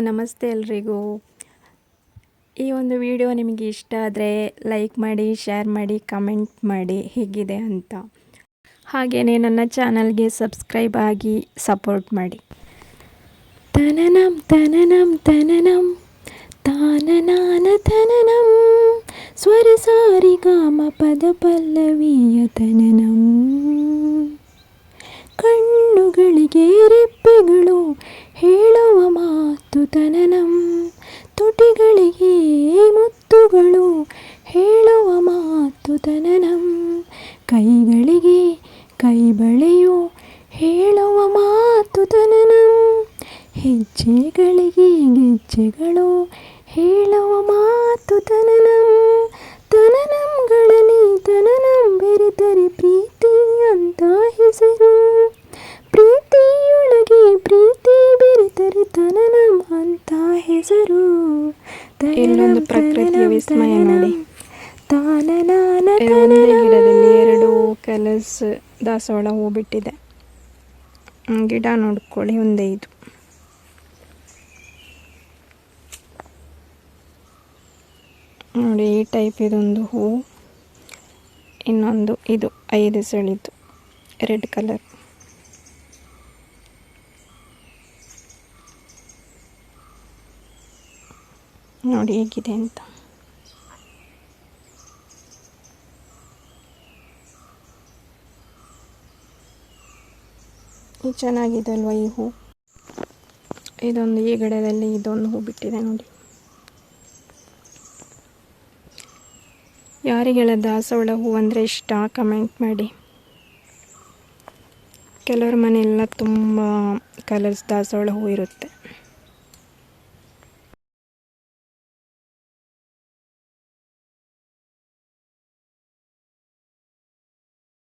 ನಮಸ್ತೆ ಎಲ್ರಿಗೂ. ಈ ಒಂದು ವಿಡಿಯೋ ನಿಮಗೆ ಇಷ್ಟ ಆದರೆ ಲೈಕ್ ಮಾಡಿ, ಶೇರ್ ಮಾಡಿ, ಕಮೆಂಟ್ ಮಾಡಿ ಹೇಗಿದೆ ಅಂತ. ಹಾಗೆಯೇ ನನ್ನ ಚಾನಲ್ಗೆ ಸಬ್ಸ್ಕ್ರೈಬ್ ಆಗಿ ಸಪೋರ್ಟ್ ಮಾಡಿ. ತನನಂ ತನನಂ ತನನಂ ತಾನನಾನ ತನನಂ ಸ್ವರ ಸಾರಿ ಗಾಮ ಪದ ಪಲ್ಲವಿಯ ತನನಂ. ಕಣ್ಣುಗಳಿಗೆ ರೆಪ್ಪೆಗಳು ಹೇಳುವ ಮಾತು ತನನಂ, ತುಟಿಗಳಿಗೆ ಮುತ್ತುಗಳು ಹೇಳುವ ಮಾತು ತನನಂ, ಕೈಗಳಿಗೆ ಕೈಬಳೆಯು ಹೇಳುವ ಮಾತು ತನನಂ, ಹೆಜ್ಜೆಗಳಿಗೆ ಗೆಜ್ಜೆಗಳು ಹೇಳುವ ಮಾತು ತನನಂ. ತನನಂಗಳಲ್ಲಿ ತನನಂ ಬೆರೆತರೆ ಪ್ರೀತಿ ಅಂತ ಹೆಸರು, ಪ್ರೀತಿಯೊಳಗೆ ಪ್ರೀತಿ ಬೆರೆತರೆ ತನನಂ ಅಂತ ಹೆಸರು. ಇಲ್ಲೊಂದು ಪ್ರಕೃತಿಯ ವಿಸ್ಮಯ ನೋಡಿ. ಒಂದೇ ಗಿಡದಲ್ಲಿ 2 ಕಲರ್ಸ್ ದಾಸವಾಳ ಹೂ ಬಿಟ್ಟಿದೆ. ಗಿಡ ನೋಡ್ಕೊಳ್ಳಿ, ಒಂದೇ ಇದು. ನೋಡಿ, ಈ ಟೈಪ್ ಇದೊಂದು ಹೂ, ಇನ್ನೊಂದು ಇದು 5 ಸೆಳಿದ್ದು ರೆಡ್ ಕಲರ್. ನೋಡಿ ಹೇಗಿದೆ ಅಂತ. ಚೆನ್ನಾಗಿದೆ ಅಲ್ವಾ ಈ ಹೂ. ಇದೊಂದು ಈ ಗಿಡದಲ್ಲಿ ಇದೊಂದು ಹೂ ಬಿಟ್ಟಿದೆ ನೋಡಿ. ಯಾರಿಗೆಲ್ಲ ದಾಸವಾಳ ಹೂ ಅಂದರೆ ಇಷ್ಟ ಕಮೆಂಟ್ ಮಾಡಿ. ಕೆಲವ್ರ ಮನೆಯೆಲ್ಲ ತುಂಬ ಕಲರ್ಸ್ ದಾಸವಾಳ ಹೂ ಇರುತ್ತೆ.